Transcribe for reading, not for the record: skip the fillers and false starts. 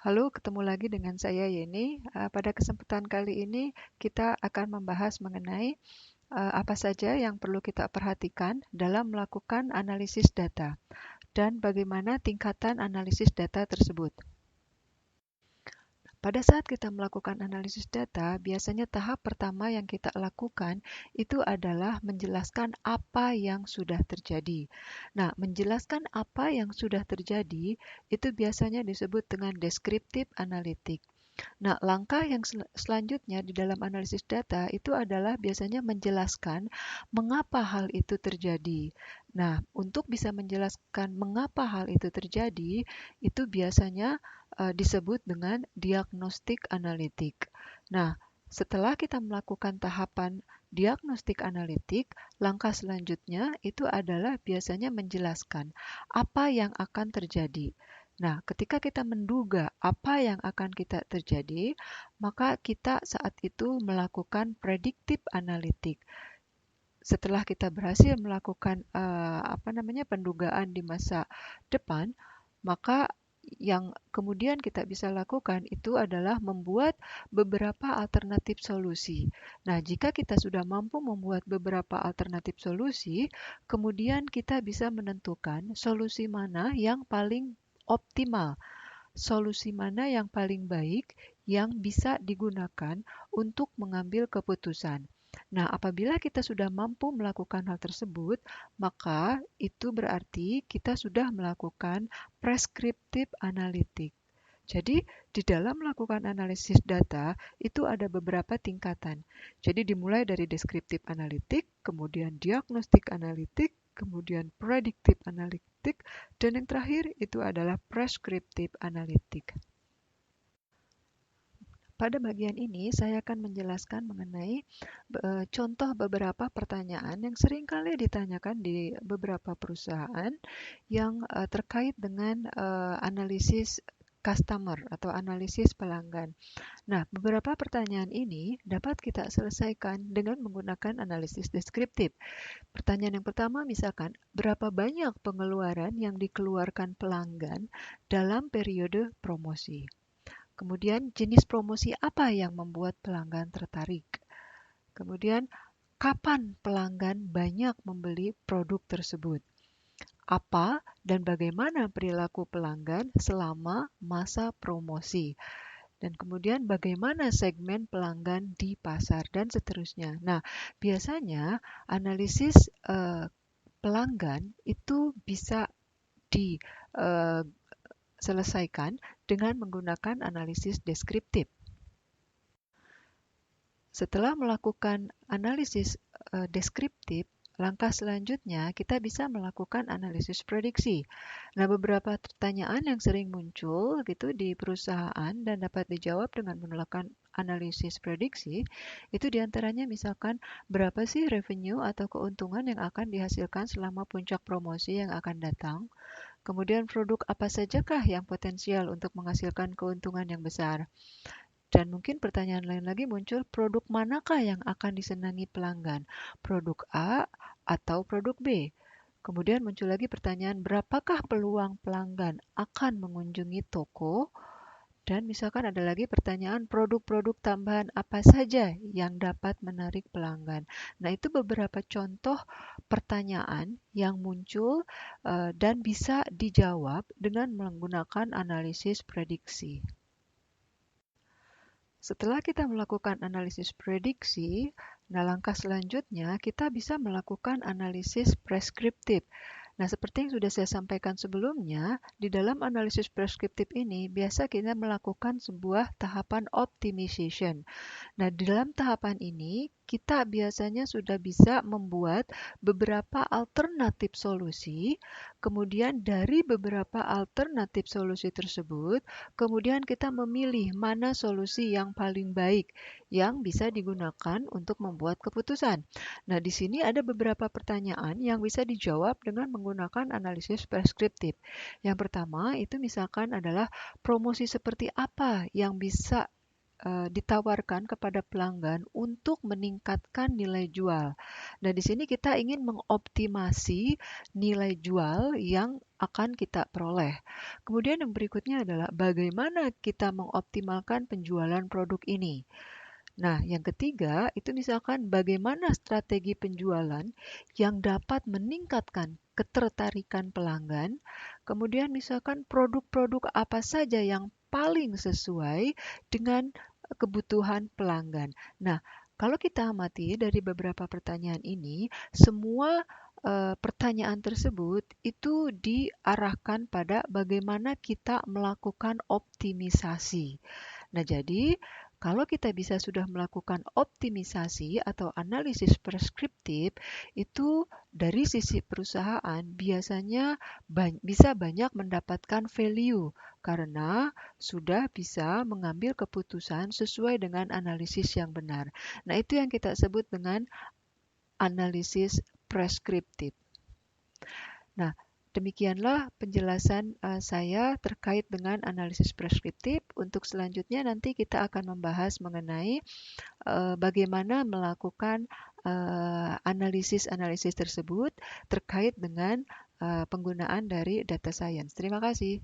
Halo, ketemu lagi dengan saya Yeni. Pada kesempatan kali ini kita akan membahas mengenai apa saja yang perlu kita perhatikan dalam melakukan analisis data dan bagaimana tingkatan analisis data tersebut. Pada saat kita melakukan analisis data, biasanya tahap pertama yang kita lakukan itu adalah menjelaskan apa yang sudah terjadi. Nah, menjelaskan apa yang sudah terjadi itu biasanya disebut dengan descriptive analytics. Nah, langkah yang selanjutnya di dalam analisis data itu adalah biasanya menjelaskan mengapa hal itu terjadi. Nah, untuk bisa menjelaskan mengapa hal itu terjadi, itu biasanya disebut dengan diagnostik analitik. Nah, setelah kita melakukan tahapan diagnostik analitik, langkah selanjutnya itu adalah biasanya menjelaskan apa yang akan terjadi. Nah, ketika kita menduga apa yang akan kita terjadi, maka kita saat itu melakukan predictive analytic. Setelah kita berhasil melakukan pendugaan di masa depan, maka yang kemudian kita bisa lakukan itu adalah membuat beberapa alternatif solusi. Nah, jika kita sudah mampu membuat beberapa alternatif solusi, kemudian kita bisa menentukan solusi mana yang paling optimal, solusi mana yang paling baik yang bisa digunakan untuk mengambil keputusan. Nah, apabila kita sudah mampu melakukan hal tersebut, maka itu berarti kita sudah melakukan prescriptive analytic. Jadi, di dalam melakukan analisis data, itu ada beberapa tingkatan. Jadi, dimulai dari descriptive analytic, kemudian diagnostic analytic, kemudian predictive analytic, dan yang terakhir itu adalah prescriptive analytic. Pada bagian ini, saya akan menjelaskan mengenai contoh beberapa pertanyaan yang seringkali ditanyakan di beberapa perusahaan yang terkait dengan analisis customer atau analisis pelanggan. Nah, beberapa pertanyaan ini dapat kita selesaikan dengan menggunakan analisis deskriptif. Pertanyaan yang pertama misalkan, berapa banyak pengeluaran yang dikeluarkan pelanggan dalam periode promosi? Kemudian jenis promosi apa yang membuat pelanggan tertarik? Kemudian kapan pelanggan banyak membeli produk tersebut? Apa dan bagaimana perilaku pelanggan selama masa promosi? Dan kemudian bagaimana segmen pelanggan di pasar dan seterusnya. Nah, biasanya analisis pelanggan itu bisa diselesaikan dengan menggunakan analisis deskriptif. Setelah melakukan analisis deskriptif, langkah selanjutnya kita bisa melakukan analisis prediksi. Nah, beberapa pertanyaan yang sering muncul gitu di perusahaan dan dapat dijawab dengan menggunakan analisis prediksi, itu diantaranya misalkan berapa sih revenue atau keuntungan yang akan dihasilkan selama puncak promosi yang akan datang. Kemudian produk apa sajakah yang potensial untuk menghasilkan keuntungan yang besar. Dan mungkin pertanyaan lain lagi muncul, produk manakah yang akan disenangi pelanggan? Produk A atau produk B? Kemudian muncul lagi pertanyaan, berapakah peluang pelanggan akan mengunjungi toko? Dan misalkan ada lagi pertanyaan, produk-produk tambahan apa saja yang dapat menarik pelanggan? Nah, itu beberapa contoh pertanyaan yang muncul dan bisa dijawab dengan menggunakan analisis prediksi. Setelah kita melakukan analisis prediksi, nah langkah selanjutnya kita bisa melakukan analisis preskriptif. Nah, seperti yang sudah saya sampaikan sebelumnya, di dalam analisis preskriptif ini biasa kita melakukan sebuah tahapan optimization. Nah, di dalam tahapan ini kita biasanya sudah bisa membuat beberapa alternatif solusi. Kemudian dari beberapa alternatif solusi tersebut, kemudian kita memilih mana solusi yang paling baik yang bisa digunakan untuk membuat keputusan. Nah, di sini ada beberapa pertanyaan yang bisa dijawab dengan menggunakan analisis preskriptif. Yang pertama itu misalkan adalah promosi seperti apa yang bisa ditawarkan kepada pelanggan untuk meningkatkan nilai jual. Nah, di sini kita ingin mengoptimasi nilai jual yang akan kita peroleh. Kemudian yang berikutnya adalah bagaimana kita mengoptimalkan penjualan produk ini. Nah, yang ketiga itu misalkan bagaimana strategi penjualan yang dapat meningkatkan ketertarikan pelanggan, kemudian misalkan produk-produk apa saja yang paling sesuai dengan kebutuhan pelanggan. Nah, kalau kita amati dari beberapa pertanyaan ini, semua pertanyaan tersebut itu diarahkan pada bagaimana kita melakukan optimisasi. Nah, jadi kalau kita bisa sudah melakukan optimisasi atau analisis preskriptif, itu dari sisi perusahaan biasanya bisa banyak mendapatkan value karena sudah bisa mengambil keputusan sesuai dengan analisis yang benar. Nah, itu yang kita sebut dengan analisis preskriptif. Nah, demikianlah penjelasan saya terkait dengan analisis preskriptif. Untuk selanjutnya nanti kita akan membahas mengenai bagaimana melakukan analisis-analisis tersebut terkait dengan penggunaan dari data science. Terima kasih.